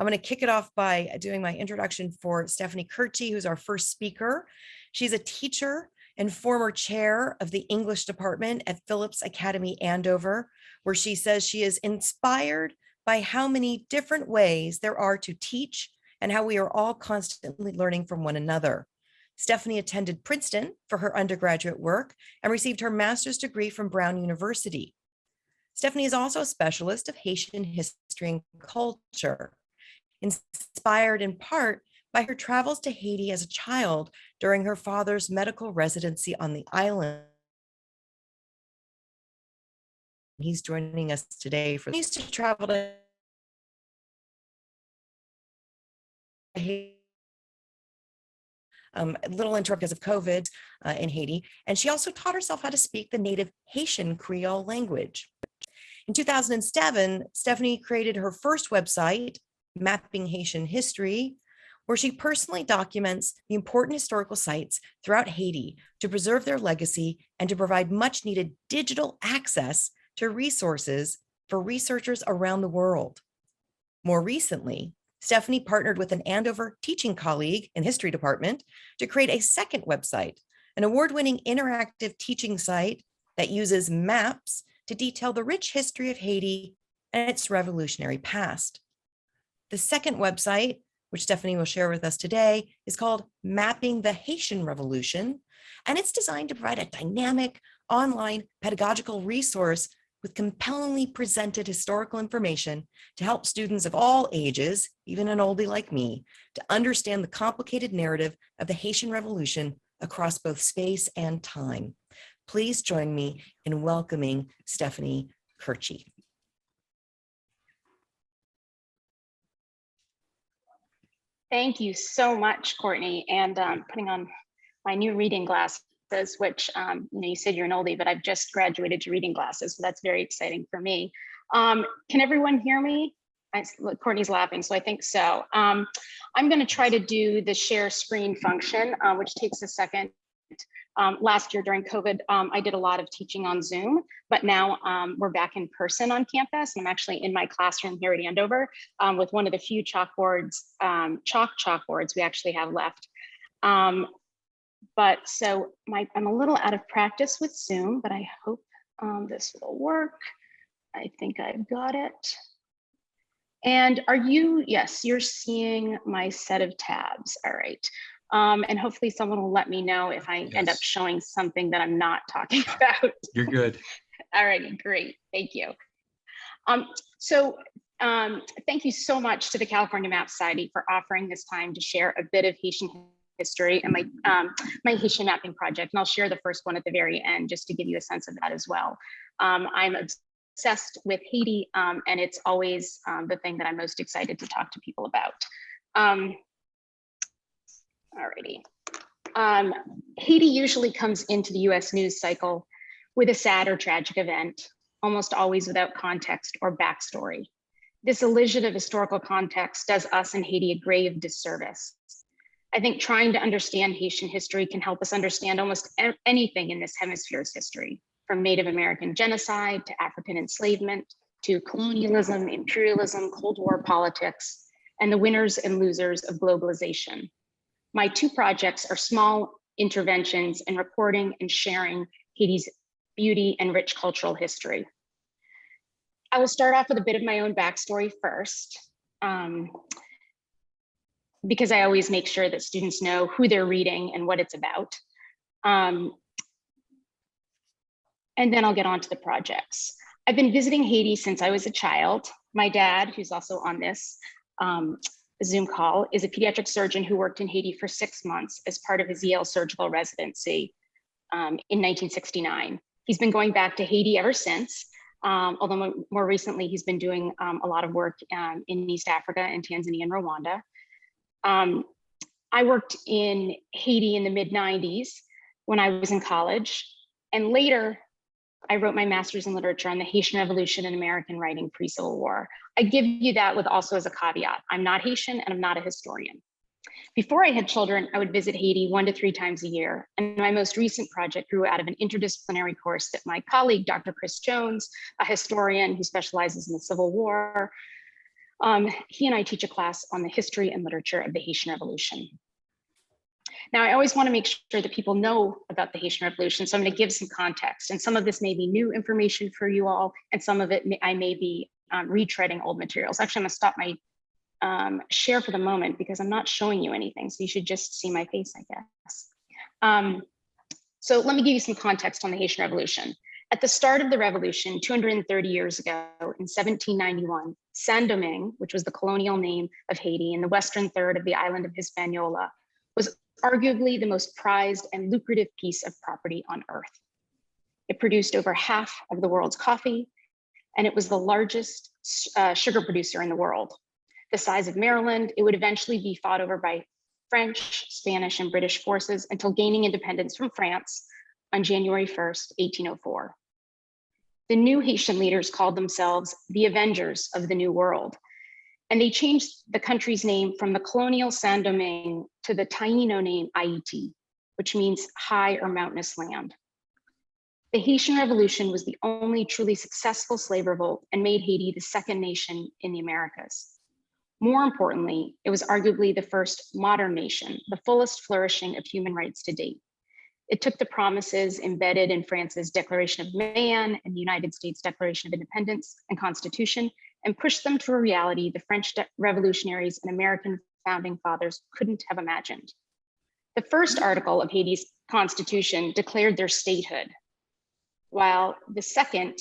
I'm going to kick it off by doing my introduction for Stephanie Curci, who's our first speaker. She's a teacher and former chair of the English department at Phillips Academy, Andover, where she says she is inspired by how many different ways there are to teach and how we are all constantly learning from one another. Stephanie attended Princeton for her undergraduate work and received her master's degree from Brown University. Stephanie is also a specialist of Haitian history and culture, inspired in part by her travels to Haiti as a child during her father's medical residency on the island. He's joining us today for used to travel to Haiti. A little interrupt because of COVID in Haiti. And she also taught herself how to speak the native Haitian Creole language. In 2007, Stephanie created her first website, Mapping Haitian History, where she personally documents the important historical sites throughout Haiti to preserve their legacy and to provide much needed digital access to resources for researchers around the world. More recently, Stephanie partnered with an Andover teaching colleague in history department to create a second website, an award-winning interactive teaching site that uses maps to detail the rich history of Haiti and its revolutionary past. The second website, which Stephanie will share with us today, is called Mapping the Haitian Revolution, and it's designed to provide a dynamic online pedagogical resource with compellingly presented historical information to help students of all ages, even an oldie like me, to understand the complicated narrative of the Haitian Revolution across both space and time. Please join me in welcoming Stephanie Curci. Thank you so much, Courtney, and putting on my new reading glasses, which you said you're an oldie, but I've just graduated to reading glasses, so that's very exciting for me. Can everyone hear me? Courtney's laughing, so I think so. I'm going to try to do the share screen function, which takes a second. Last year during COVID, I did a lot of teaching on Zoom, but now we're back in person on campus. And I'm actually in my classroom here at Andover with one of the few chalkboards, chalkboards we actually have left. But so I'm a little out of practice with Zoom, but I hope this will work. I think I've got it. And yes, you're seeing my set of tabs. All right. And hopefully someone will let me know if I end up showing something that I'm not talking about. You're good. All righty, great, thank you. Thank you so much to the California Map Society for offering this time to share a bit of Haitian history and my Haitian mapping project. And I'll share the first one at the very end just to give you a sense of that as well. I'm obsessed with Haiti and it's always the thing that I'm most excited to talk to people about. Alrighty. Haiti usually comes into the US news cycle with a sad or tragic event, almost always without context or backstory. This elision of historical context does us in Haiti a grave disservice. I think trying to understand Haitian history can help us understand almost anything in this hemisphere's history, from Native American genocide to African enslavement, to colonialism, imperialism, Cold War politics, and the winners and losers of globalization. My two projects are small interventions in recording and sharing Haiti's beauty and rich cultural history. I will start off with a bit of my own backstory first, because I always make sure that students know who they're reading and what it's about. And then I'll get on to the projects. I've been visiting Haiti since I was a child. My dad, who's also on this Zoom call, is a pediatric surgeon who worked in Haiti for 6 months as part of his Yale surgical residency in 1969. He's been going back to Haiti ever since, although more recently he's been doing a lot of work in East Africa and Tanzania and Rwanda. I worked in Haiti in the mid-90s when I was in college, and later I wrote my master's in literature on the Haitian Revolution and American writing pre-Civil War. I give you that with also as a caveat. I'm not Haitian and I'm not a historian. Before I had children, I would visit Haiti 1 to 3 times a year. And my most recent project grew out of an interdisciplinary course that my colleague, Dr. Chris Jones, a historian who specializes in the Civil War, He and I teach a class on the history and literature of the Haitian Revolution. Now, I always want to make sure that people know about the Haitian Revolution, so I'm going to give some context. And some of this may be new information for you all, and some of it I may be retreading old materials. Actually, I'm going to stop my share for the moment because I'm not showing you anything, so you should just see my face, I guess. So let me give you some context on the Haitian Revolution. At the start of the revolution, 230 years ago, in 1791, Saint-Domingue, which was the colonial name of Haiti in the western third of the island of Hispaniola, was arguably the most prized and lucrative piece of property on earth. It produced over half of the world's coffee, and it was the largest sugar producer in the world. The size of Maryland, it would eventually be fought over by French, Spanish, and British forces until gaining independence from France on January 1st, 1804. The new Haitian leaders called themselves the Avengers of the New World, and they changed the country's name from the colonial Saint-Domingue to the Taino name Haiti, which means high or mountainous land. The Haitian Revolution was the only truly successful slave revolt and made Haiti the second nation in the Americas. More importantly, it was arguably the first modern nation, the fullest flourishing of human rights to date. It took the promises embedded in France's Declaration of Man and the United States Declaration of Independence and Constitution and pushed them to a reality the French revolutionaries and American founding fathers couldn't have imagined. The first article of Haiti's constitution declared their statehood, while the second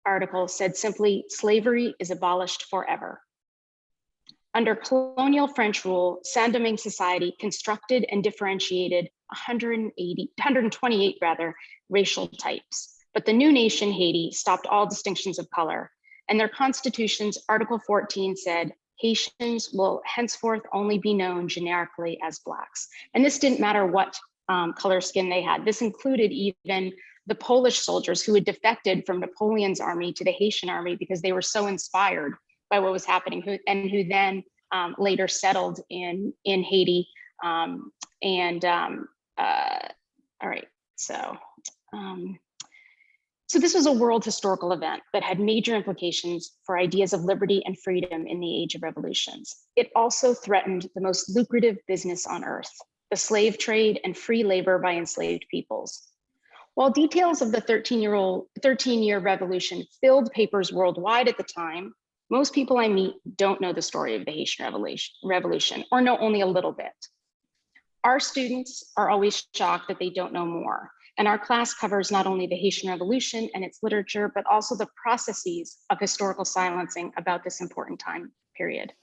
article said simply, slavery is abolished forever. Under colonial French rule, Saint-Domingue society constructed and differentiated 128 racial types. But the new nation, Haiti, stopped all distinctions of color. And their constitution's Article 14 said, Haitians will henceforth only be known generically as Blacks. And this didn't matter what color skin they had. This included even the Polish soldiers who had defected from Napoleon's army to the Haitian army because they were so inspired by what was happening, who then later settled in Haiti. All right, so this was a world historical event that had major implications for ideas of liberty and freedom in the age of revolutions. It also threatened the most lucrative business on earth, the slave trade and free labor by enslaved peoples. While details of the 13-year revolution filled papers worldwide at the time, most people I meet don't know the story of the Haitian Revolution or know only a little bit. Our students are always shocked that they don't know more. And our class covers not only the Haitian Revolution and its literature, but also the processes of historical silencing about this important time period.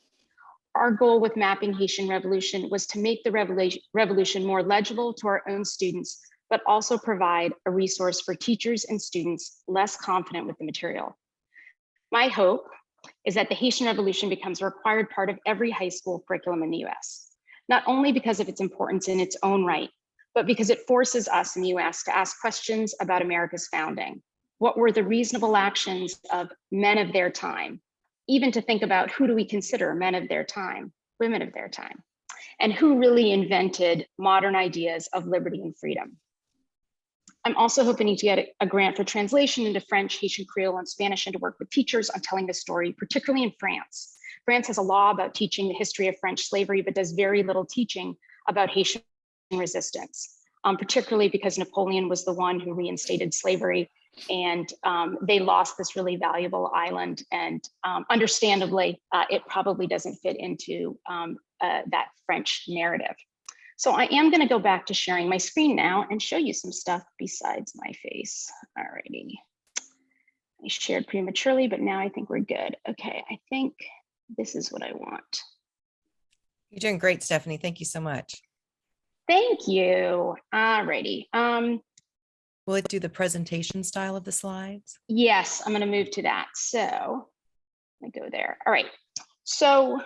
Our goal with mapping Haitian Revolution was to make the revolution more legible to our own students, but also provide a resource for teachers and students less confident with the material. My hope is that the Haitian Revolution becomes a required part of every high school curriculum in the US, not only because of its importance in its own right, but because it forces us in the US to ask questions about America's founding. What were the reasonable actions of men of their time? Even to think about who do we consider men of their time, women of their time, and who really invented modern ideas of liberty and freedom. I'm also hoping to get a grant for translation into French, Haitian Creole, and Spanish, and to work with teachers on telling the story, particularly in France. France has a law about teaching the history of French slavery, but does very little teaching about Haitian resistance, particularly because Napoleon was the one who reinstated slavery, and they lost this really valuable island. And understandably, it probably doesn't fit into that French narrative. So I am going to go back to sharing my screen now and show you some stuff besides my face. Alrighty. I shared prematurely, but now I think we're good. Okay, I think this is what I want. You're doing great, Stephanie. Thank you so much. Thank you. Alrighty. Will it do the presentation style of the slides? Yes, I'm going to move to that. So let me go there. All right. So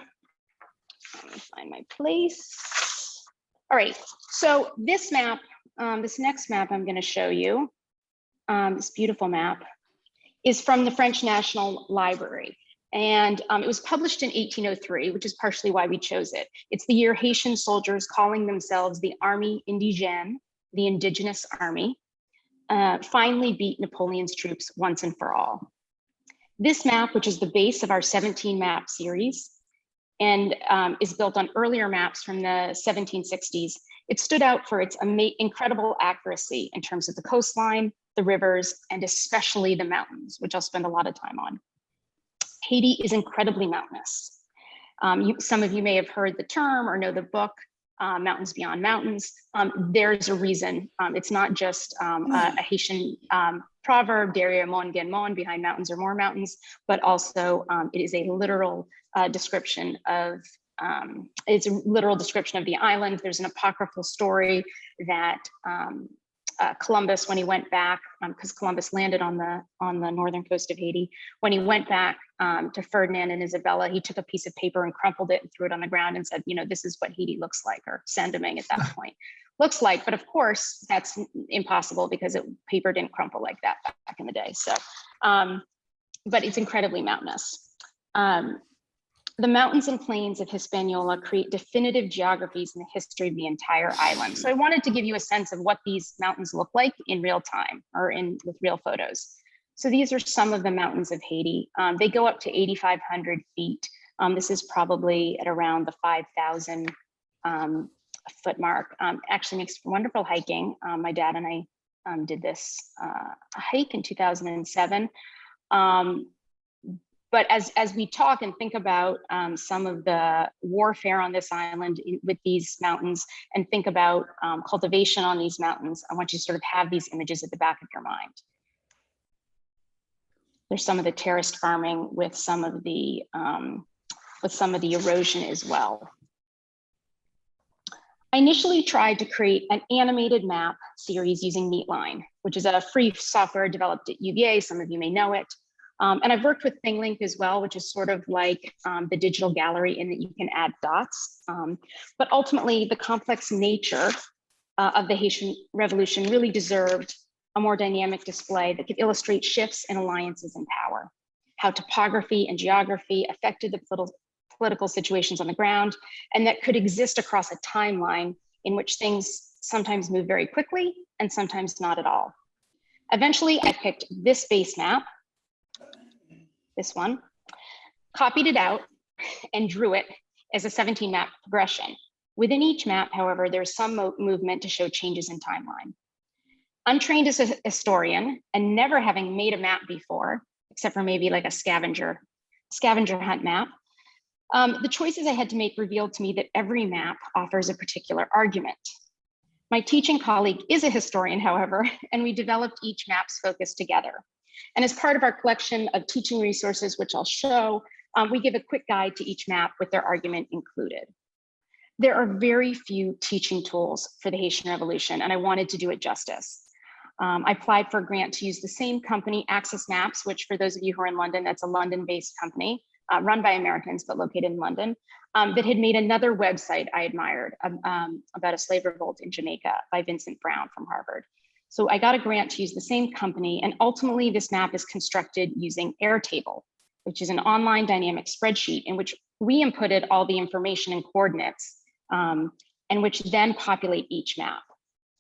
let me find my place. All right, so this map, this next map I'm going to show you, this beautiful map, is from the French National Library. And it was published in 1803, which is partially why we chose it. It's the year Haitian soldiers calling themselves the Armée Indigène, the Indigenous Army, finally beat Napoleon's troops once and for all. This map, which is the base of our 17 map series, and is built on earlier maps from the 1760s. It stood out for its incredible accuracy in terms of the coastline, the rivers, and especially the mountains, which I'll spend a lot of time on. Haiti is incredibly mountainous. Some of you may have heard the term or know the book, Mountains Beyond Mountains. There's a reason. It's not just a Haitian proverb, derrière mon gen mon, behind mountains or more mountains, but also it is a literal description of, it's a literal description of the island. There's an apocryphal story that Columbus, when he went back, because Columbus landed on the northern coast of Haiti, when he went back to Ferdinand and Isabella, he took a piece of paper and crumpled it and threw it on the ground and said, you know, this is what Haiti looks like, or Saint-Domingue at that point looks like. But of course, that's impossible because paper didn't crumple like that back in the day. So, but it's incredibly mountainous. The mountains and plains of Hispaniola create definitive geographies in the history of the entire island. So I wanted to give you a sense of what these mountains look like in real time, or with real photos. So these are some of the mountains of Haiti. They go up to 8,500 feet. This is probably at around the 5,000 foot mark. Actually makes wonderful hiking. My dad and I did this hike in 2007. But as we talk and think about some of the warfare on this island with these mountains, and think about cultivation on these mountains, I want you to sort of have these images at the back of your mind. There's some of the terraced farming with some of the erosion as well. I initially tried to create an animated map series using Neatline, which is a free software developed at UVA. Some of you may know it. And I've worked with ThingLink as well, which is sort of like the digital gallery in that you can add dots. But ultimately, the complex nature of the Haitian Revolution really deserved a more dynamic display that could illustrate shifts in alliances and power, how topography and geography affected the political situations on the ground, and that could exist across a timeline in which things sometimes move very quickly and sometimes not at all. Eventually, I picked this base map, this one, copied it out and drew it as a 17 map progression. Within each map, however, there's some movement to show changes in timeline. Untrained as a historian and never having made a map before, except for maybe like a scavenger hunt map, the choices I had to make revealed to me that every map offers a particular argument. My teaching colleague is a historian, however, and we developed each map's focus together. And as part of our collection of teaching resources, which I'll show, we give a quick guide to each map with their argument included. There are very few teaching tools for the Haitian Revolution, and I wanted to do it justice. I applied for a grant to use the same company, Access Maps, which for those of you who are in London, that's a London-based company run by Americans, but located in London, that had made another website I admired about a slave revolt in Jamaica by Vincent Brown from Harvard. So I got a grant to use the same company, and ultimately this map is constructed using Airtable, which is an online dynamic spreadsheet in which we inputted all the information and coordinates, and which then populate each map.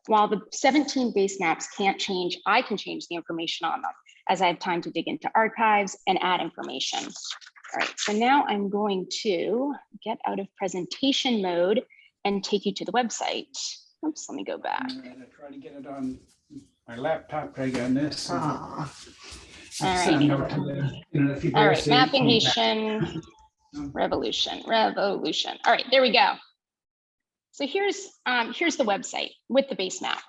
While the 17 base maps can't change, I can change the information on them as I have time to dig into archives and add information. All right, so now I'm going to get out of presentation mode and take you to the website. Oops, let me go back. I'm gonna try to get it on my laptop right on this. All right, mapping Haitian Revolution. All right, there we go. So here's the website with the base map.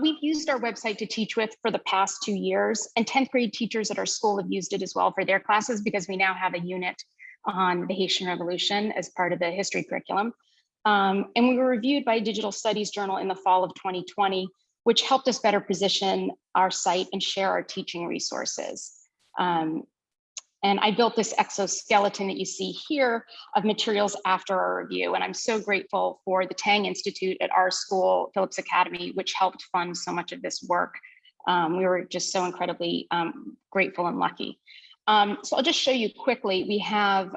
We've used our website to teach with for the past 2 years, and 10th grade teachers at our school have used it as well for their classes because we now have a unit on the Haitian Revolution as part of the history curriculum. And we were reviewed by a digital studies journal in the fall of 2020, which helped us better position our site and share our teaching resources. And I built this exoskeleton that you see here of materials after our review. And I'm so grateful for the Tang Institute at our school, Phillips Academy, which helped fund so much of this work. We were just so incredibly grateful and lucky. So I'll just show you quickly. We have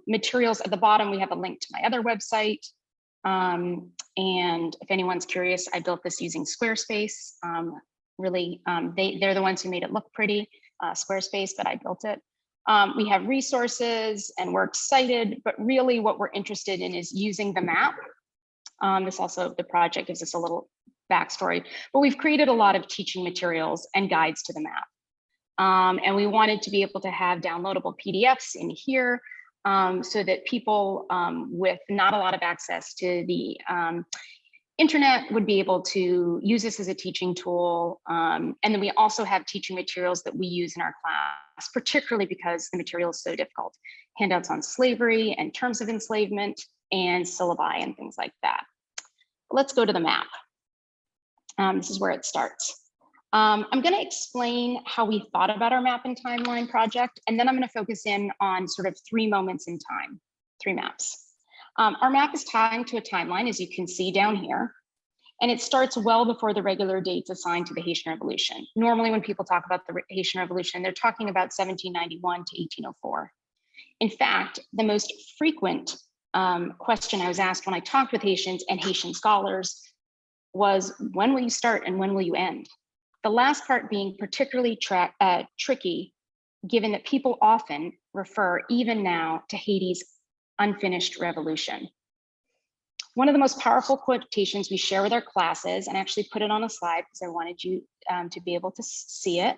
materials at the bottom. We have a link to my other website. And if anyone's curious, I built this using Squarespace. They're the ones who made it look pretty, Squarespace, but I built it. We have resources and we're excited, but really what we're interested in is using the map. This also, the project gives us a little backstory, but we've created a lot of teaching materials and guides to the map. And we wanted to be able to have downloadable PDFs in here so that people with not a lot of access to the internet would be able to use this as a teaching tool. And then we also have teaching materials that we use in our class, particularly because the material is so difficult. Handouts on slavery and terms of enslavement and syllabi and things like that. Let's go to the map. This is where it starts. I'm going to explain how we thought about our map and timeline project, and then I'm going to focus in on sort of 3 moments in time, 3 maps. Our map is tied to a timeline, as you can see down here, and it starts well before the regular dates assigned to the Haitian Revolution. Normally, when people talk about the Haitian Revolution, they're talking about 1791 to 1804. In fact, the most frequent question I was asked when I talked with Haitians and Haitian scholars was, when will you start and when will you end? The last part being particularly tricky, given that people often refer, even now, to Haiti's unfinished revolution. One of the most powerful quotations we share with our classes, and I actually put it on a slide because I wanted you to be able to see it.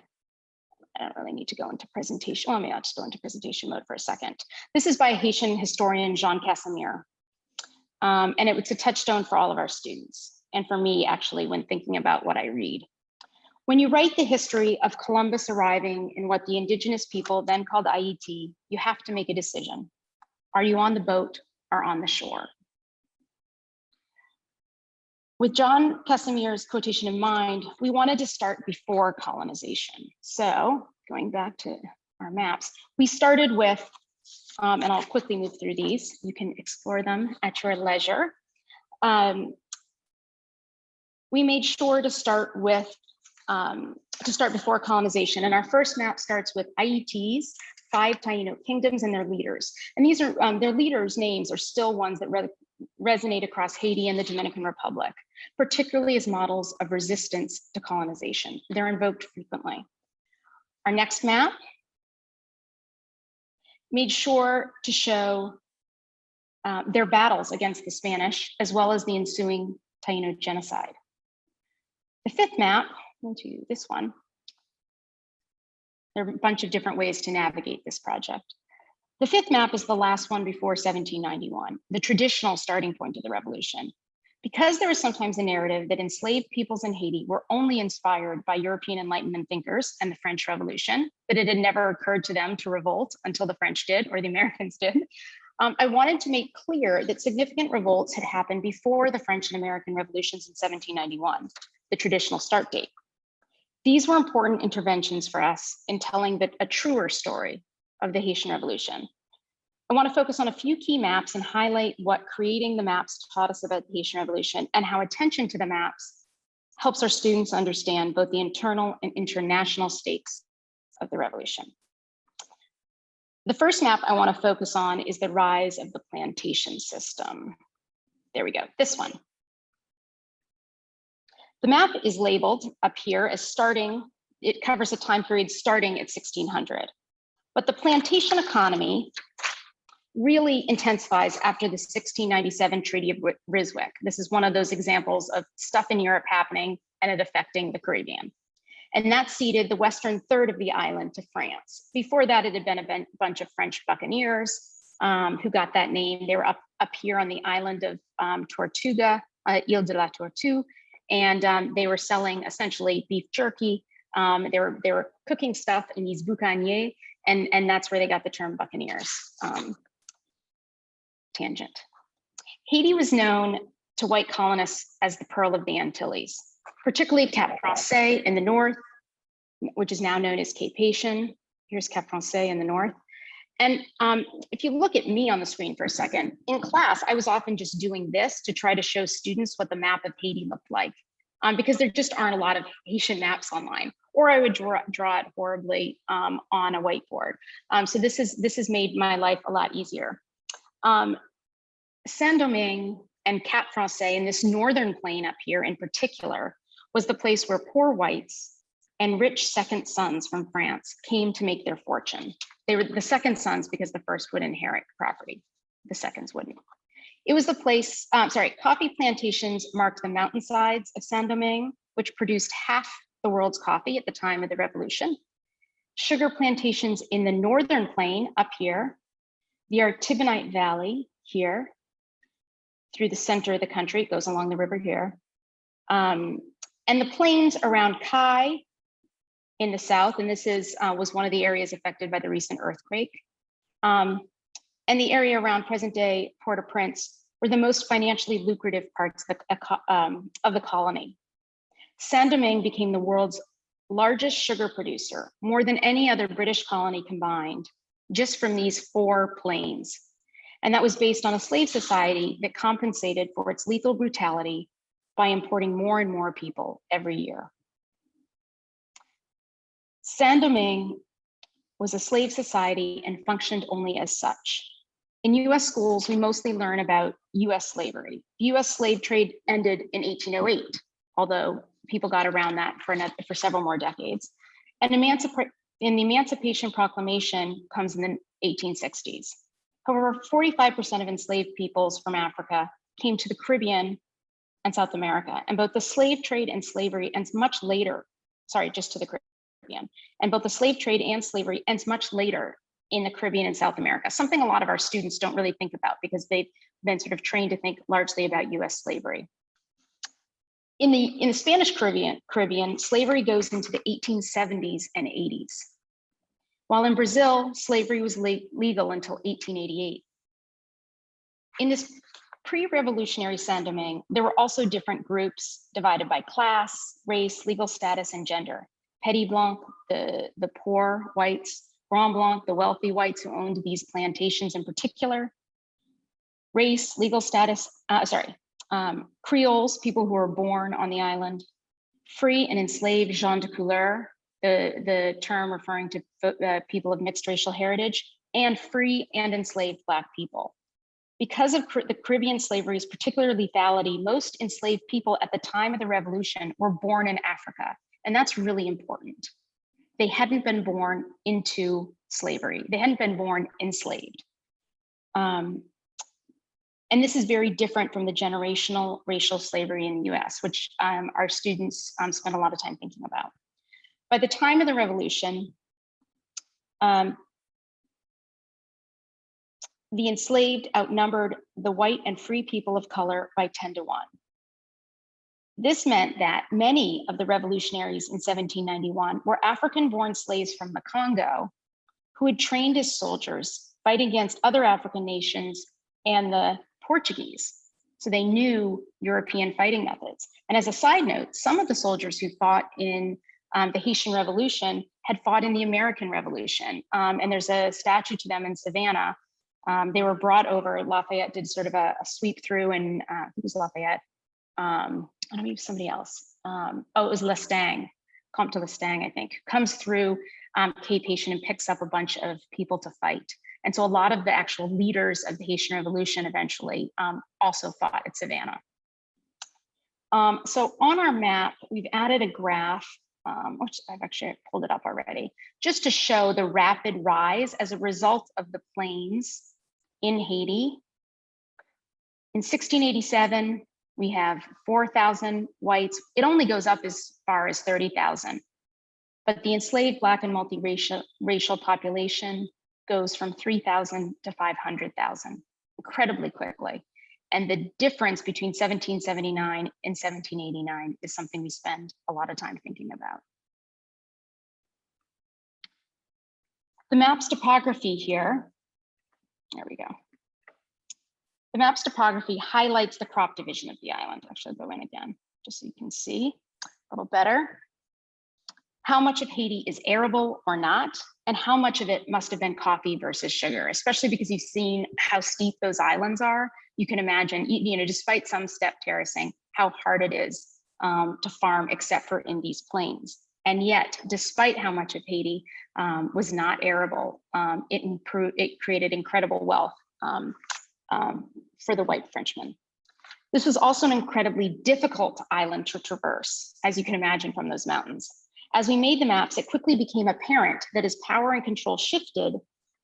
I don't really need to go into presentation. Well, maybe I'll just go into presentation mode for a second. This is by Haitian historian Jean Casimir. And it's a touchstone for all of our students, and for me, actually, when thinking about what I read. When you write the history of Columbus arriving in what the indigenous people then called Haiti, you have to make a decision. Are you on the boat or on the shore? With John Casimir's quotation in mind, we wanted to start before colonization. So going back to our maps, we started with, and I'll quickly move through these. You can explore them at your leisure. We made sure to start with before colonization. And our first map starts with Haiti's 5 Taino kingdoms and their leaders. And these are their leaders' names are still ones that resonate across Haiti and the Dominican Republic, particularly as models of resistance to colonization. They're invoked frequently. Our next map made sure to show their battles against the Spanish, as well as the ensuing Taino Genocide. The 5th map, into this one, there are a bunch of different ways to navigate this project. The 5th map is the last one before 1791, the traditional starting point of the revolution. Because there was sometimes a narrative that enslaved peoples in Haiti were only inspired by European Enlightenment thinkers and the French Revolution, that it had never occurred to them to revolt until the French did, or the Americans did. I wanted to make clear that significant revolts had happened before the French and American revolutions in 1791, the traditional start date. These were important interventions for us in telling a truer story of the Haitian Revolution. I want to focus on a few key maps and highlight what creating the maps taught us about the Haitian Revolution and how attention to the maps helps our students understand both the internal and international stakes of the revolution. The first map I want to focus on is the rise of the plantation system. There we go, this one. The map is labeled up here as it covers a time period starting at 1600. But the plantation economy really intensifies after the 1697 Treaty of Ryswick. This is one of those examples of stuff in Europe happening and it affecting the Caribbean. And that ceded the western third of the island to France. Before that, it had been a bunch of French buccaneers who got that name. They were up here on the island of Tortuga, Ile de la Tortue, and they were selling essentially beef jerky. They were cooking stuff in these boucaniers, and that's where they got the term buccaneers. Tangent. Haiti was known to white colonists as the Pearl of the Antilles, particularly Cap Français in the north, which is now known as Cape Haitian. Here's Cap Français in the north. And if you look at me on the screen for a second, in class, I was often just doing this to try to show students what the map of Haiti looked like, because there just aren't a lot of Haitian maps online, or I would draw it horribly on a whiteboard. So this has made my life a lot easier. Saint-Domingue and Cap Français in this northern plain up here in particular was the place where poor whites and rich second sons from France came to make their fortune. They were the second sons because the first would inherit property, the seconds wouldn't. It was the place, coffee plantations marked the mountainsides of Saint-Domingue, which produced half the world's coffee at the time of the revolution. Sugar plantations in the northern plain up here, the Artibonite Valley here, through the center of the country, it goes along the river here, and the plains around Kai in the south, and this was one of the areas affected by the recent earthquake, and the area around present-day Port-au-Prince were the most financially lucrative parts of the colony. Saint-Domingue became the world's largest sugar producer, more than any other British colony combined, just from these 4 plains. And that was based on a slave society that compensated for its lethal brutality by importing more and more people every year. Saint-Domingue was a slave society and functioned only as such. In US schools, we mostly learn about US slavery. US slave trade ended in 1808, although people got around that for several more decades. And the Emancipation Proclamation comes in the 1860s. However, 45% of enslaved peoples from Africa came to the Caribbean and South America, and both the slave trade and slavery ends much later, just to the Caribbean, and both the slave trade and slavery ends much later in the Caribbean and South America, something a lot of our students don't really think about because they've been sort of trained to think largely about US slavery. In the Spanish Caribbean, slavery goes into the 1870s and 80s. While in Brazil, slavery was legal until 1888. In this pre-revolutionary Saint-Domingue, there were also different groups divided by class, race, legal status, and gender. Petit Blanc, the poor whites, Grand Blanc, the wealthy whites who owned these plantations in particular. Race, legal status, Creoles, people who were born on the island. Free and enslaved gens de couleur, the term referring to people of mixed racial heritage, and free and enslaved Black people. Because of the Caribbean slavery's particular lethality, most enslaved people at the time of the revolution were born in Africa, and that's really important. They hadn't been born into slavery. They hadn't been born enslaved. And this is very different from the generational racial slavery in the US, which our students spend a lot of time thinking about. By the time of the revolution, the enslaved outnumbered the white and free people of color by 10 to 1. This meant that many of the revolutionaries in 1791 were African-born slaves from the Congo who had trained as soldiers fighting against other African nations and the Portuguese. So they knew European fighting methods. And as a side note, some of the soldiers who fought in the Haitian Revolution had fought in the American Revolution. And there's a statue to them in Savannah. They were brought over. Lafayette did sort of a sweep through, and it was Lafayette. I don't know, it was somebody else. It was Lestang, Comte de Lestang, I think, comes through Cape Haitian and picks up a bunch of people to fight. And so a lot of the actual leaders of the Haitian Revolution eventually also fought at Savannah. So on our map, we've added a graph, which I've actually pulled it up already, just to show the rapid rise as a result of the plains in Haiti. In 1687, we have 4,000 whites. It only goes up as far as 30,000. But the enslaved Black and multiracial population goes from 3,000 to 500,000 incredibly quickly. And the difference between 1779 and 1789 is something we spend a lot of time thinking about. The map's topography here, there we go. The map's topography highlights the crop division of the island. Actually, I'll go in again, just so you can see a little better. How much of Haiti is arable or not, and how much of it must have been coffee versus sugar, especially because you've seen how steep those islands are. You can imagine, despite some step terracing, how hard it is to farm except for in these plains. And yet, despite how much of Haiti was not arable, it created incredible wealth for the white Frenchmen. This was also an incredibly difficult island to traverse, as you can imagine from those mountains. As we made the maps, it quickly became apparent that as power and control shifted,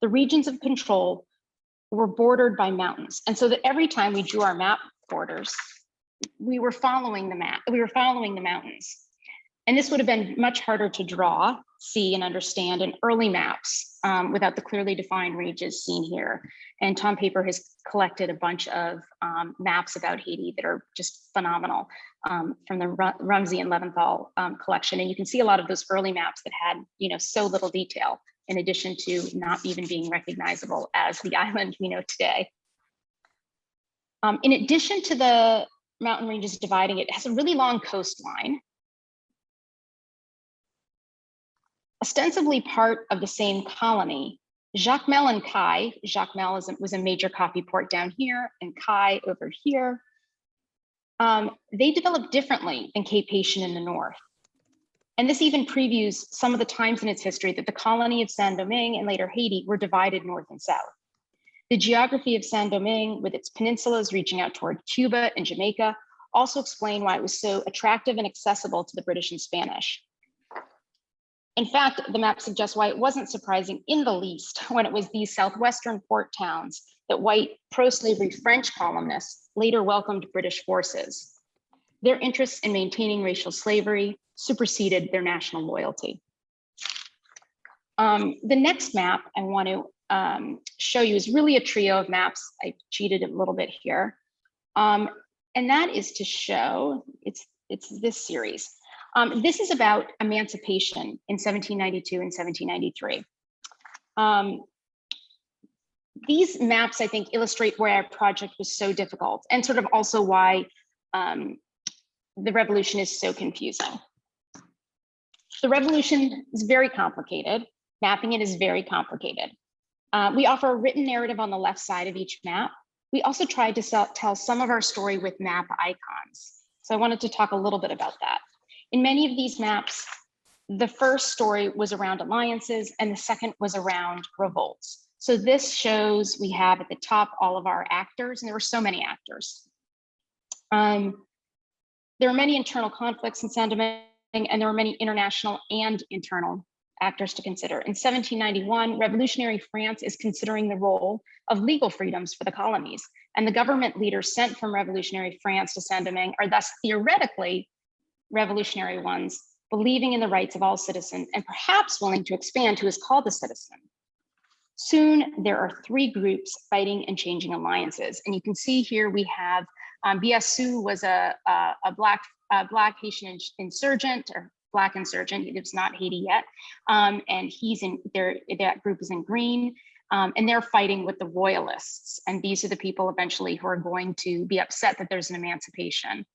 the regions of control were bordered by mountains. And so that every time we drew our map borders, we were following the mountains. And this would have been much harder to draw, see, and understand in early maps without the clearly defined ranges seen here. And Tom Paper has collected a bunch of maps about Haiti that are just phenomenal from the Rumsey and Leventhal collection. And you can see a lot of those early maps that had, so little detail, in addition to not even being recognizable as the island we know today. In addition to the mountain ranges dividing it, it has a really long coastline. Ostensibly part of the same colony, Jacmel and Kai, Jacmel was a major coffee port down here, and Kai over here, they developed differently than Cape Haitian in the north. And this even previews some of the times in its history that the colony of Saint-Domingue and later Haiti were divided north and south. The geography of Saint-Domingue, with its peninsulas reaching out toward Cuba and Jamaica, also explain why it was so attractive and accessible to the British and Spanish. In fact, the map suggests why it wasn't surprising in the least when it was these southwestern port towns that white pro-slavery French colonists later welcomed British forces. Their interests in maintaining racial slavery superseded their national loyalty. The next map I want to show you is really a trio of maps. I cheated a little bit here. And that is to show, it's this series. This is about emancipation in 1792 and 1793. These maps, I think, illustrate why our project was so difficult and sort of also why the revolution is so confusing. The revolution is very complicated. Mapping it is very complicated. We offer a written narrative on the left side of each map. We also tried to tell some of our story with map icons. So I wanted to talk a little bit about that. In many of these maps, the first story was around alliances and the second was around revolts. So this shows we have at the top all of our actors, and there were so many actors. There are many internal conflicts in Saint-Domingue, and there were many international and internal actors to consider. In 1791, revolutionary France is considering the role of legal freedoms for the colonies, and the government leaders sent from revolutionary France to Saint-Domingue are thus theoretically revolutionary ones, believing in the rights of all citizens and perhaps willing to expand who is called a citizen. Soon, there are three groups fighting and changing alliances. And you can see here we have Biassou was a black Haitian insurgent, or black insurgent. He was not Haiti yet. And he's in there, that group is in green. And they're fighting with the royalists. And these are the people eventually who are going to be upset that there's an emancipation.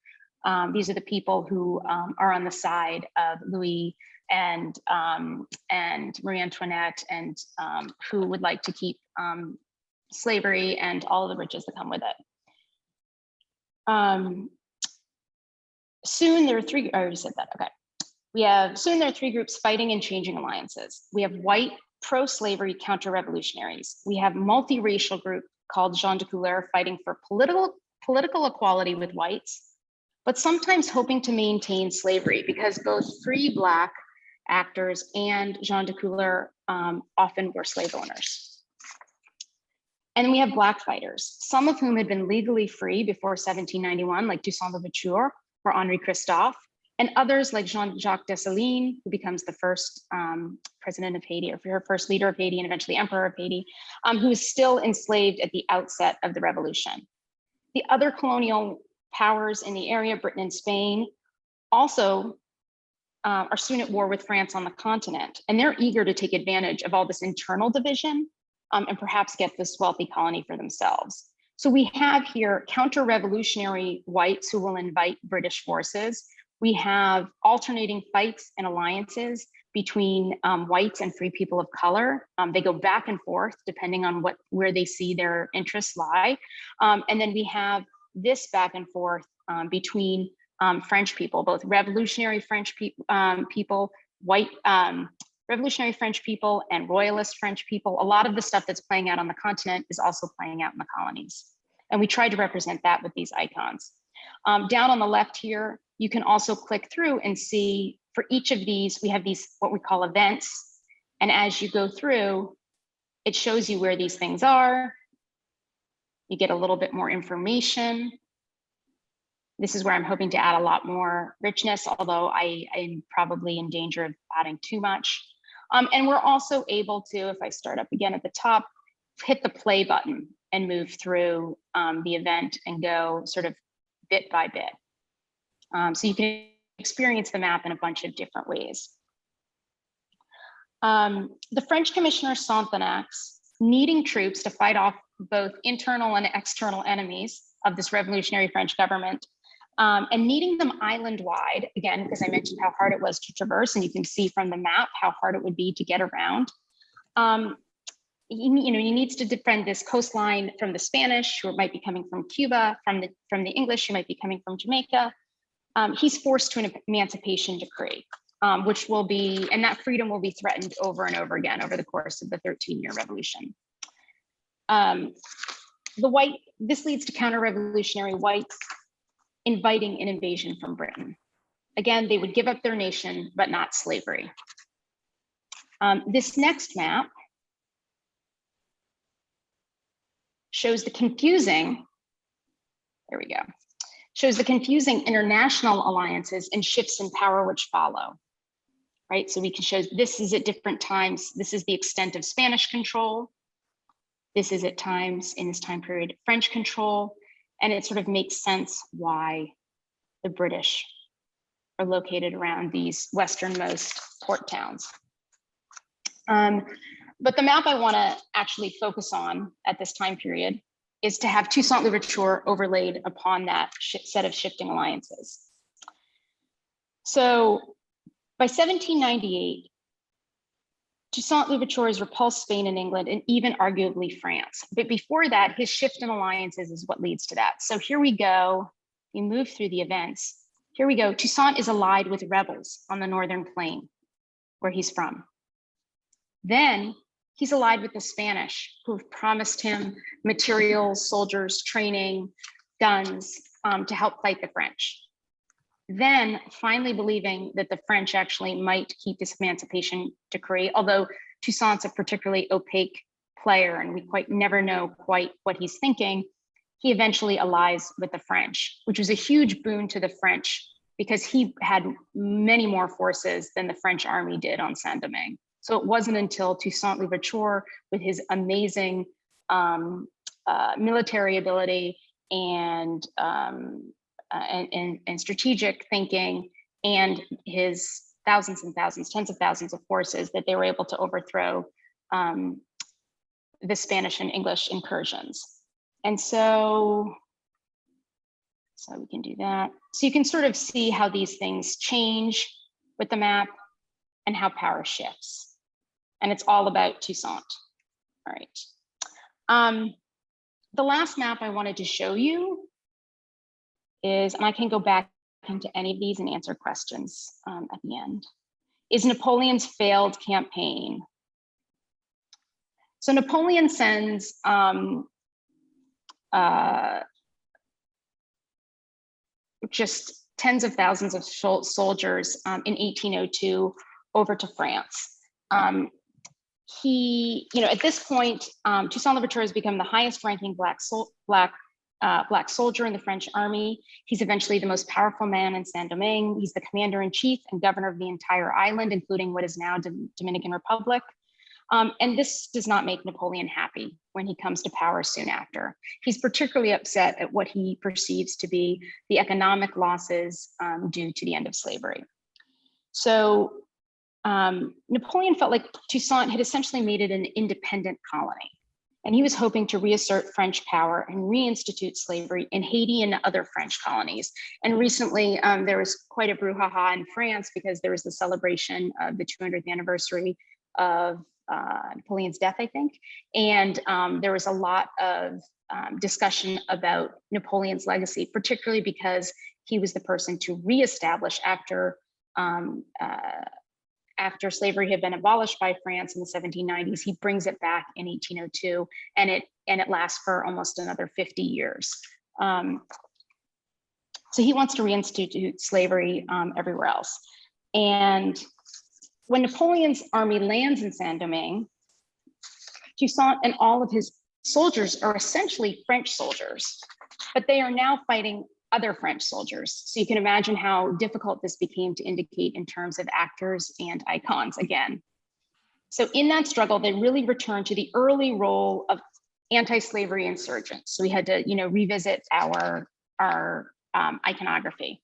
These are the people who are on the side of Louis and Marie Antoinette, and who would like to keep slavery and all of the riches that come with it. Soon there are three, I already said that, okay. Soon there are three groups fighting and changing alliances. We have white pro-slavery counter-revolutionaries. We have multiracial group called Gens de Couleur fighting for political equality with whites, but sometimes hoping to maintain slavery because both free Black actors and Gens de Couleur often were slave owners. And we have Black fighters, some of whom had been legally free before 1791, like Toussaint Louverture or Henri Christophe, and others like Jean-Jacques Dessalines, who becomes the first president of Haiti, or first leader of Haiti and eventually emperor of Haiti, who is still enslaved at the outset of the revolution. The other colonial powers in the area, Britain and Spain, also are soon at war with France on the continent, and they're eager to take advantage of all this internal division and perhaps get this wealthy colony for themselves. So we have here counter-revolutionary whites who will invite British forces. We have alternating fights and alliances between whites and free people of color. They go back and forth depending on where they see their interests lie. And then we have this back and forth between French people, both revolutionary French people, white revolutionary French people and royalist French people. A lot of the stuff that's playing out on the continent is also playing out in the colonies. And we tried to represent that with these icons. Down on the left here, you can also click through and see for each of these, we have these, what we call events. And as you go through, it shows you where these things are. You get a little bit more information. This is where I'm hoping to add a lot more richness, although I'm probably in danger of adding too much. And we're also able to, if I start up again at the top, hit the play button and move through the event and go sort of bit by bit. So you can experience the map in a bunch of different ways. The French Commissioner Sonthonax, needing troops to fight off both internal and external enemies of this revolutionary French government, and needing them island-wide, again, because I mentioned how hard it was to traverse, and you can see from the map how hard it would be to get around. He needs to defend this coastline from the Spanish, who might be coming from Cuba, from the English, who might be coming from Jamaica. He's forced to an emancipation decree, which will be, and that freedom will be threatened over and over again over the course of the 13-year revolution. This leads to counter-revolutionary whites inviting an invasion from Britain. Again, they would give up their nation, but not slavery. This next map shows the confusing, there we go, shows the confusing international alliances and shifts in power which follow, right? So we can show this is at different times. This is the extent of Spanish control. This is at times in this time period, French control, and it sort of makes sense why the British are located around these westernmost port towns. But the map I want to actually focus on at this time period is to have Toussaint Louverture overlaid upon that set of shifting alliances. So by 1798, Toussaint Louverture has repulsed Spain and England and even arguably France. But before that, his shift in alliances is what leads to that. So here we go, we move through the events. Here we go, Toussaint is allied with rebels on the Northern Plain, where he's from. Then he's allied with the Spanish, who have promised him materials, soldiers, training, guns to help fight the French. Then finally believing that the French actually might keep this emancipation decree, although Toussaint's a particularly opaque player and we never know quite what he's thinking, he eventually allies with the French, which was a huge boon to the French because he had many more forces than the French army did on Saint-Domingue. So it wasn't until Toussaint Louverture, with his amazing military ability and strategic thinking and his thousands and thousands, tens of thousands of forces, that they were able to overthrow the Spanish and English incursions. And so we can do that. So you can sort of see how these things change with the map and how power shifts. And it's all about Toussaint. All right. The last map I wanted to show you is, and I can go back into any of these and answer questions at the end, is Napoleon's failed campaign. So Napoleon sends just tens of thousands of soldiers in 1802 over to France. At this point, Toussaint Louverture has become the highest ranking black soldier in the French army. He's eventually the most powerful man in Saint-Domingue. He's the commander-in-chief and governor of the entire island, including what is now Dominican Republic. And this does not make Napoleon happy when he comes to power soon after. He's particularly upset at what he perceives to be the economic losses due to the end of slavery. So Napoleon felt like Toussaint had essentially made it an independent colony, and he was hoping to reassert French power and reinstitute slavery in Haiti and other French colonies. And recently, there was quite a brouhaha in France because there was the celebration of the 200th anniversary of Napoleon's death, I think. And there was a lot of discussion about Napoleon's legacy, particularly because he was the person to reestablish after slavery had been abolished by France in the 1790s. He brings it back in 1802, and it lasts for almost another 50 years. So he wants to reinstitute slavery everywhere else. And when Napoleon's army lands in Saint-Domingue, Toussaint and all of his soldiers are essentially French soldiers, but they are now fighting other French soldiers. So you can imagine how difficult this became to indicate in terms of actors and icons again. So in that struggle, they really returned to the early role of anti-slavery insurgents. So we had to, revisit our iconography.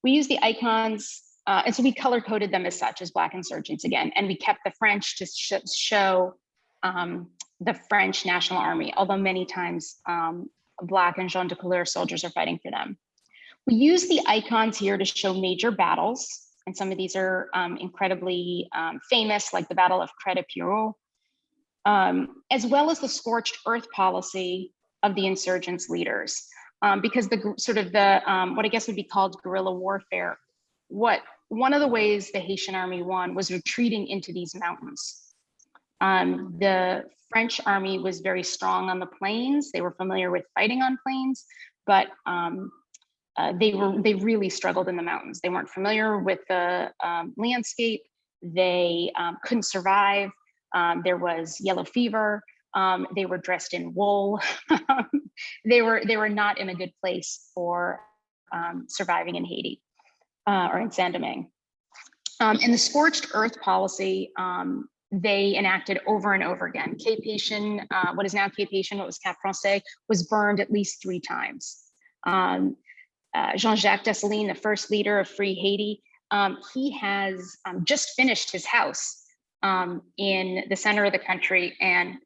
We used the icons, and so we color coded them as such, as Black insurgents again, and we kept the French to show the French National Army, although many times Black and gens de couleur soldiers are fighting for them. We use the icons here to show major battles, and some of these are incredibly famous, like the Battle of Crête-de-Pierrot, as well as the scorched earth policy of the insurgents' leaders, because what I guess would be called guerrilla warfare. One of the ways the Haitian army won was retreating into these mountains. The French army was very strong on the plains. They were familiar with fighting on plains, but they really struggled in the mountains. They weren't familiar with the landscape. They couldn't survive. There was yellow fever. They were dressed in wool. They were not in a good place for surviving in Haiti or in Saint-Domingue. And the scorched earth policy, they enacted over and over again. Cape Haitian, what is now Cape Haitian, what was Cap Français, was burned at least 3 times. Jean-Jacques Dessalines, the first leader of Free Haiti, he has just finished his house in the center of the country. And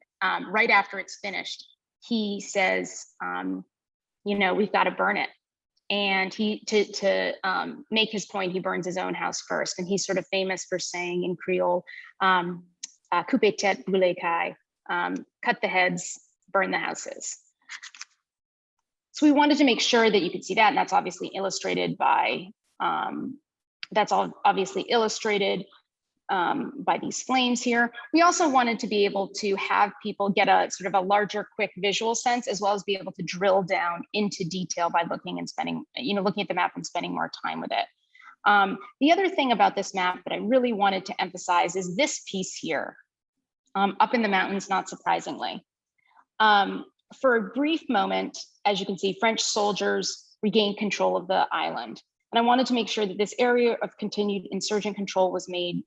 right after it's finished, he says, we've got to burn it. And to make his point, he burns his own house first. And he's sort of famous for saying in Creole, coupe tête, brûle caille, cut the heads, burn the houses. So we wanted to make sure that you could see that, and that's obviously illustrated by by these flames here. We also wanted to be able to have people get a sort of a larger, quick visual sense, as well as be able to drill down into detail by looking at the map and spending more time with it. The other thing about this map that I really wanted to emphasize is this piece here, up in the mountains, not surprisingly. For a brief moment, as you can see, French soldiers regained control of the island. And I wanted to make sure that this area of continued insurgent control was made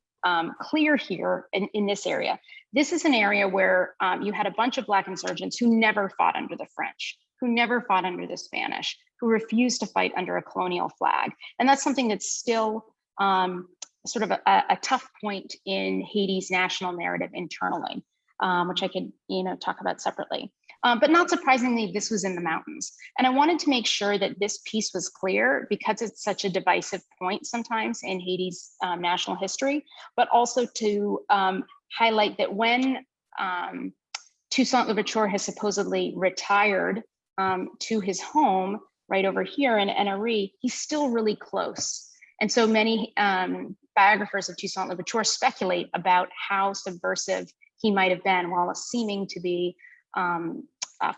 clear here in this area. This is an area where you had a bunch of Black insurgents who never fought under the French, who never fought under the Spanish, who refused to fight under a colonial flag. And that's something that's still sort of a tough point in Haiti's national narrative internally, which I could talk about separately. But not surprisingly, this was in the mountains. And I wanted to make sure that this piece was clear because it's such a divisive point sometimes in Haiti's national history, but also to highlight that when Toussaint Louverture has supposedly retired to his home right over here in NRE, he's still really close. And so many biographers of Toussaint Louverture speculate about how subversive he might have been while seeming to be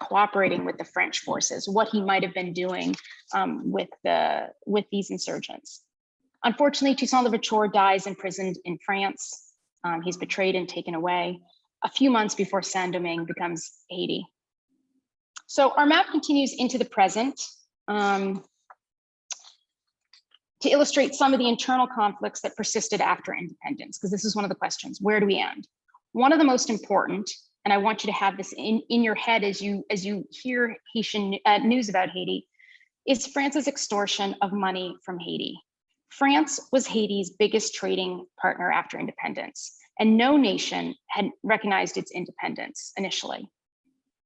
cooperating with the French forces, what he might have been doing with these insurgents. Unfortunately, Toussaint Louverture dies imprisoned in France. He's betrayed and taken away a few months before Saint-Domingue becomes Haiti. So our map continues into the present to illustrate some of the internal conflicts that persisted after independence, because this is one of the questions, where do we end? One of the most important, and I want you to have this in your head as you hear Haitian news about Haiti, is France's extortion of money from Haiti. France was Haiti's biggest trading partner after independence, and no nation had recognized its independence initially.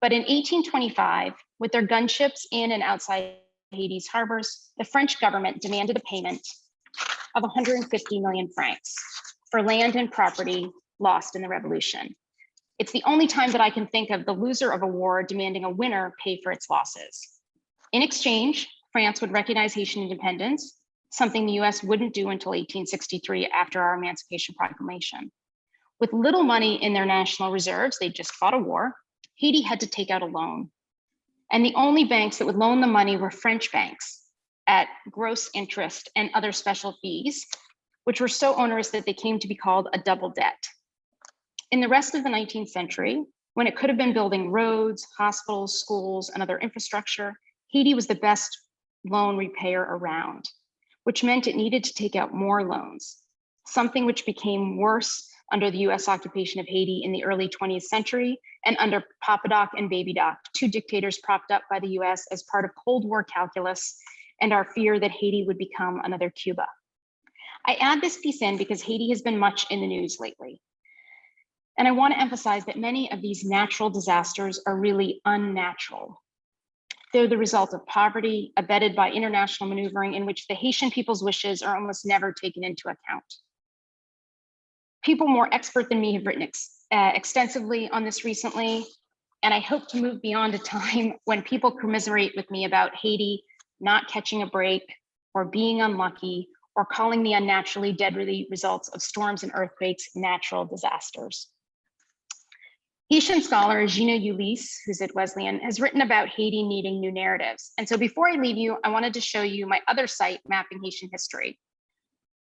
But in 1825, with their gunships in and outside Haiti's harbors, the French government demanded a payment of 150 million francs for land and property lost in the revolution. It's the only time that I can think of the loser of a war demanding a winner pay for its losses. In exchange, France would recognize Haitian independence, something the US wouldn't do until 1863 after our Emancipation Proclamation. With little money in their national reserves, they just fought a war, Haiti had to take out a loan. And the only banks that would loan the money were French banks at gross interest and other special fees. which were so onerous that they came to be called a double debt. In the rest of the 19th century, when it could have been building roads, hospitals, schools, and other infrastructure, Haiti was the best loan repayer around, which meant it needed to take out more loans, something which became worse under the US occupation of Haiti in the early 20th century and under Papa Doc and Baby Doc, two dictators propped up by the US as part of Cold War calculus and our fear that Haiti would become another Cuba. I add this piece in because Haiti has been much in the news lately. And I want to emphasize that many of these natural disasters are really unnatural. They're the result of poverty, abetted by international maneuvering in which the Haitian people's wishes are almost never taken into account. People more expert than me have written extensively on this recently, and I hope to move beyond a time when people commiserate with me about Haiti not catching a break or being unlucky or calling the unnaturally deadly results of storms and earthquakes natural disasters. Haitian scholar Gina Ulysse, who's at Wesleyan, has written about Haiti needing new narratives. And so before I leave you, I wanted to show you my other site, Mapping Haitian History.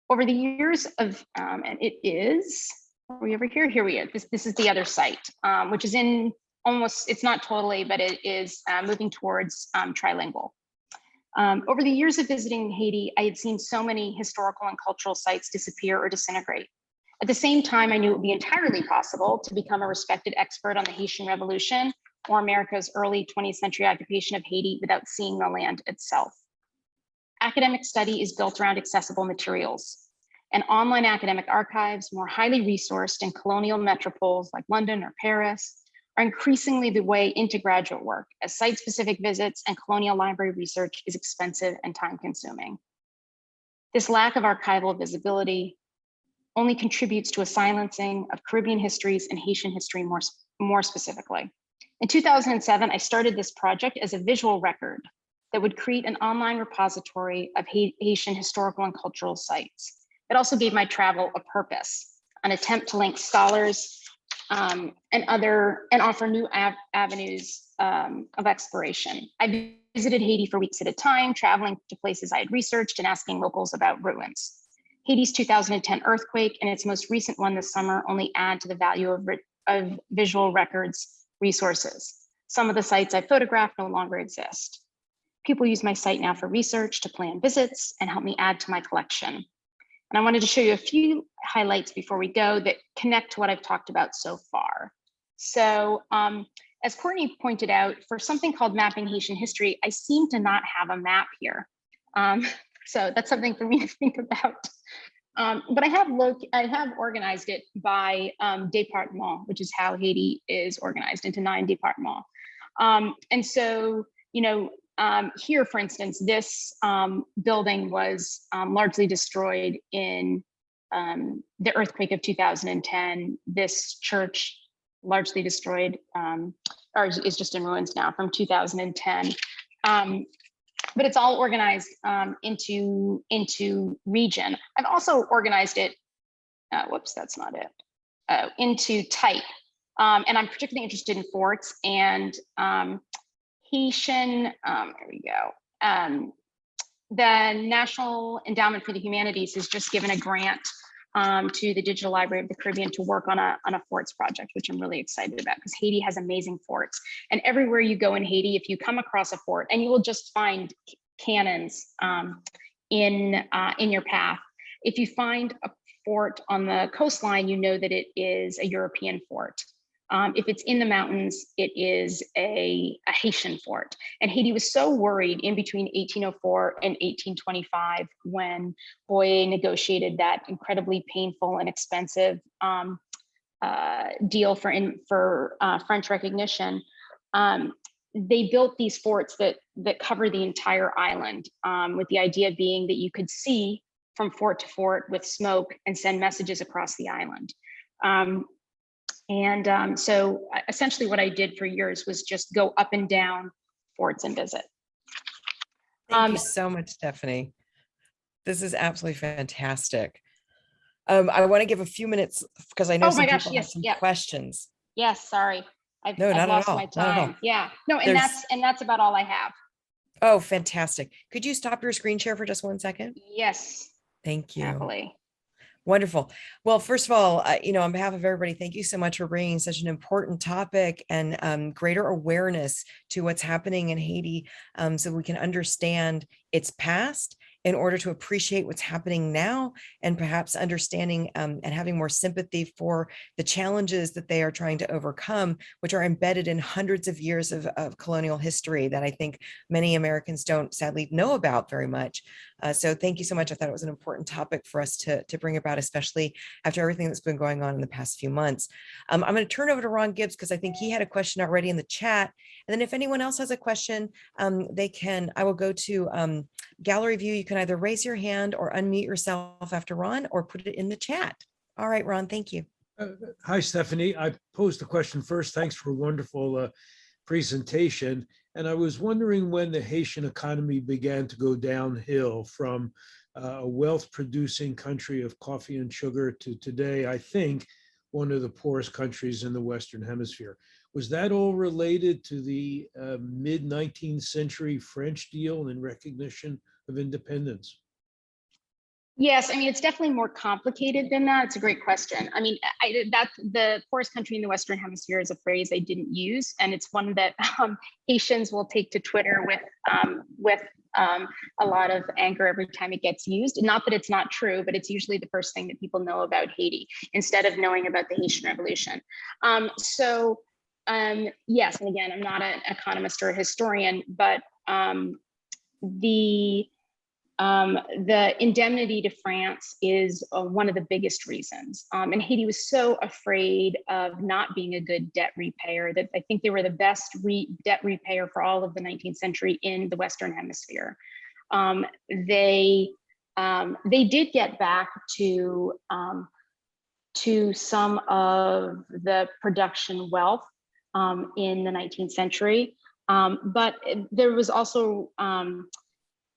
Over the years of, and it is, are we over here? Here we are. This is the other site, which is in almost, it's not totally, but it is moving towards trilingual. Over the years of visiting Haiti, I had seen so many historical and cultural sites disappear or disintegrate. At the same time, I knew it would be entirely possible to become a respected expert on the Haitian Revolution or America's early 20th century occupation of Haiti without seeing the land itself. Academic study is built around accessible materials, and online academic archives, more highly resourced in colonial metropoles like London or Paris, are increasingly the way into graduate work, as site-specific visits and colonial library research is expensive and time-consuming. This lack of archival visibility only contributes to a silencing of Caribbean histories and Haitian history more specifically. In 2007, I started this project as a visual record that would create an online repository of Haitian historical and cultural sites. It also gave my travel a purpose, an attempt to link scholars and offer new avenues of exploration. I visited Haiti for weeks at a time, traveling to places I had researched and asking locals about ruins. Haiti's 2010 earthquake and its most recent one this summer only add to the value of visual records resources. Some of the sites I photographed no longer exist. People use my site now for research, to plan visits, and help me add to my collection. And I wanted to show you a few highlights before we go that connect to what I've talked about so far. So as Courtney pointed out, for something called Mapping Haitian History, I seem to not have a map here. So that's something for me to think about. But I have organized it by département, which is how Haiti is organized into 9 départements. And so, here, for instance, this building was largely destroyed in the earthquake of 2010. This church largely destroyed, or is just in ruins now, from 2010. But it's all organized into region. I've also organized it, whoops, that's not it, into type. And I'm particularly interested in forts and Haitian, there we go. The National Endowment for the Humanities has just given a grant to the Digital Library of the Caribbean to work on a forts project, which I'm really excited about because Haiti has amazing forts. And everywhere you go in Haiti, if you come across a fort, and you will just find cannons in your path. If you find a fort on the coastline, you know that it is a European fort. If it's in the mountains, it is a Haitian fort. And Haiti was so worried in between 1804 and 1825 when Boyer negotiated that incredibly painful and expensive deal for French recognition. They built these forts that cover the entire island, with the idea being that you could see from fort to fort with smoke and send messages across the island. So essentially what I did for years was just go up and down forts and visit. Thank you so much, Stephanie. This is absolutely fantastic. I want to give a few minutes because I know some people have some questions. Yes, sorry. I've not lost at all. my time. Yeah, no, and that's about all I have. Oh, fantastic. Could you stop your screen share for just 1 second? Yes. Thank you. Happily. Wonderful. Well, first of all, on behalf of everybody, thank you so much for bringing such an important topic and greater awareness to what's happening in Haiti, so we can understand its past in order to appreciate what's happening now, and perhaps understanding and having more sympathy for the challenges that they are trying to overcome, which are embedded in hundreds of years of colonial history that I think many Americans don't sadly know about very much. So thank you so much. I thought it was an important topic for us to bring about, especially after everything that's been going on in the past few months. I'm going to turn over to Ron Gibbs because I think he had a question already in the chat. And then if anyone else has a question, I will go to gallery view. You can either raise your hand or unmute yourself after Ron or put it in the chat. All right, Ron, thank you. Hi, Stephanie. I posed the question first. Thanks for a wonderful presentation. And I was wondering when the Haitian economy began to go downhill from a wealth-producing country of coffee and sugar to today, I think, one of the poorest countries in the Western Hemisphere. Was that all related to the mid-19th century French deal in recognition of independence? Yes, I mean, it's definitely more complicated than that. It's a great question. I mean, that the poorest country in the Western Hemisphere is a phrase I didn't use, and it's one that Haitians will take to Twitter with a lot of anger every time it gets used. Not that it's not true, but it's usually the first thing that people know about Haiti instead of knowing about the Haitian Revolution. Yes, and again, I'm not an economist or a historian, but the indemnity to France is one of the biggest reasons. And Haiti was so afraid of not being a good debt repayer that I think they were the best debt repayer for all of the 19th century in the Western Hemisphere. They did get back to some of the production wealth in the 19th century, but there was also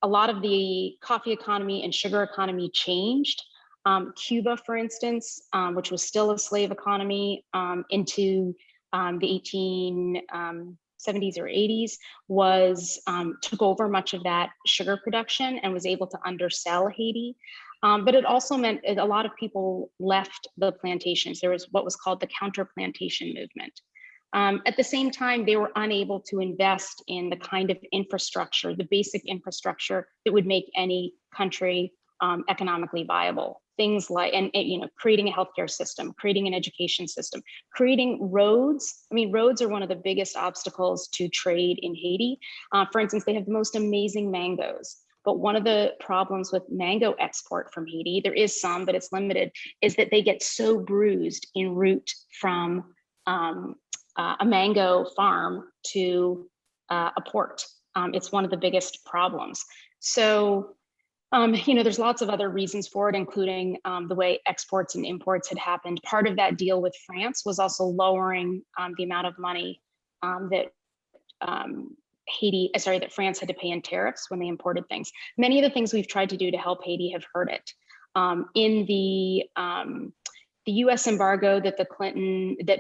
a lot of the coffee economy and sugar economy changed. Cuba, for instance, which was still a slave economy into the 1870s or 80s, took over much of that sugar production and was able to undersell Haiti. But it also meant a lot of people left the plantations. There was what was called the counter-plantation movement. At the same time, they were unable to invest in the kind of infrastructure, the basic infrastructure that would make any country economically viable. Things like, creating a healthcare system, creating an education system, creating roads. I mean, roads are one of the biggest obstacles to trade in Haiti. For instance, they have the most amazing mangoes. But one of the problems with mango export from Haiti, there is some, but it's limited, is that they get so bruised en route from a mango farm to a port. It's one of the biggest problems. So, there's lots of other reasons for it, including the way exports and imports had happened. Part of that deal with France was also lowering the amount of money that that France had to pay in tariffs when they imported things. Many of the things we've tried to do to help Haiti have hurt it. In the U.S. embargo that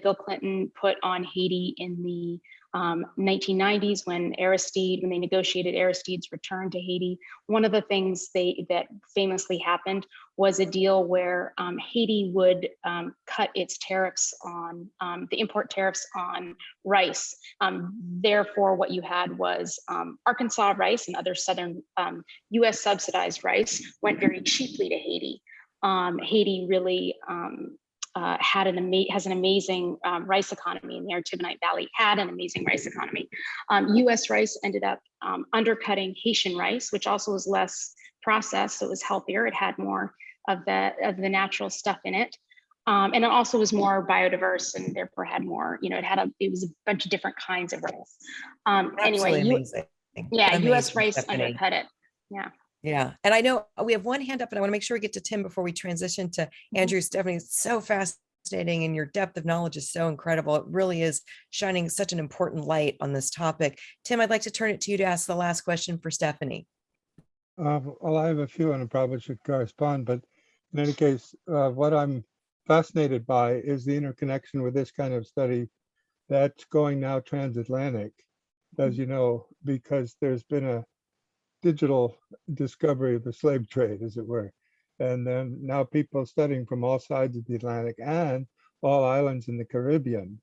Bill Clinton put on Haiti in the 1990s, when they negotiated Aristide's return to Haiti, one of the things that famously happened was a deal where Haiti would cut its tariffs on the import tariffs on rice. Therefore, what you had was Arkansas rice and other southern U.S. subsidized rice went very cheaply to Haiti. Haiti really has an amazing rice economy in the Artibonite Valley, had an amazing rice economy. US rice ended up undercutting Haitian rice, which also was less processed, so it was healthier. It had more of the natural stuff in it. And it also was more biodiverse and therefore had more, it was a bunch of different kinds of rice. Anyway, amazing. US rice Stephanie. Undercut it. Yeah. Yeah. And I know we have one hand up, and I want to make sure we get to Tim before we transition to Andrew. Stephanie, it's so fascinating, and your depth of knowledge is so incredible. It really is shining such an important light on this topic. Tim, I'd like to turn it to you to ask the last question for Stephanie. Well, I have a few and it probably should correspond, but in any case, what I'm fascinated by is the interconnection with this kind of study that's going now transatlantic, as you know, because there's been a digital discovery of the slave trade, as it were. And then now people studying from all sides of the Atlantic and all islands in the Caribbean,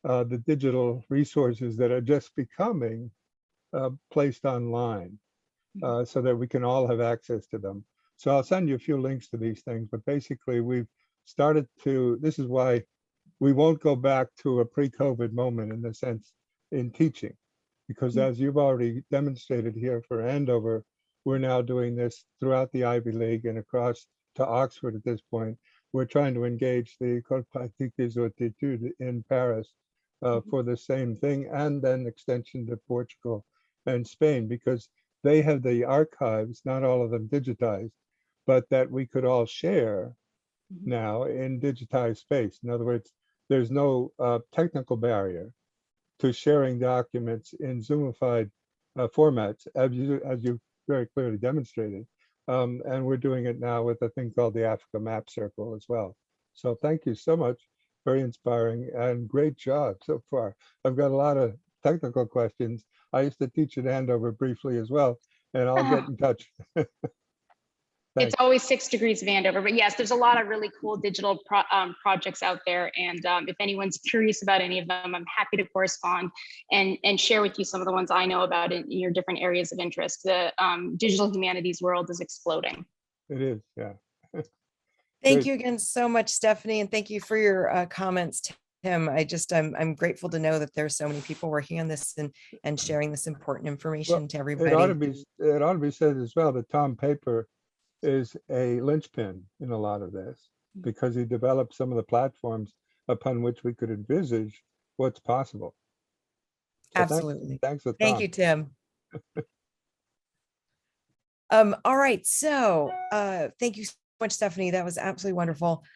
the digital resources that are just becoming placed online so that we can all have access to them. So I'll send you a few links to these things, but basically we've started to, this is why we won't go back to a pre-COVID moment in the sense in teaching, because as you've already demonstrated here for Andover, we're now doing this throughout the Ivy League and across to Oxford at this point. We're trying to engage the École Pratique des Hautes Études in Paris for the same thing, and then extension to Portugal and Spain, because they have the archives, not all of them digitized, but that we could all share now in digitized space. In other words, there's no technical barrier to sharing documents in Zoomified formats, as you very clearly demonstrated. And we're doing it now with a thing called the Africa Map Circle as well. So thank you so much. Very inspiring and great job so far. I've got a lot of technical questions. I used to teach at Andover briefly as well, and I'll get in touch. It's always 6 degrees of Andover, but yes, there's a lot of really cool digital projects out there. And if anyone's curious about any of them, I'm happy to correspond and share with you some of the ones I know about in your different areas of interest. The digital humanities world is exploding. It is, yeah. Thank you again so much, Stephanie, and thank you for your comments, Tim. I'm grateful to know that there's so many people working on this and sharing this important information to everybody. It ought to be said as well that Tom Paper is a linchpin in a lot of this, because he developed some of the platforms upon which we could envisage what's possible. So absolutely. Thanks for Thank you, Tim. All right. So thank you so much, Stephanie. That was absolutely wonderful.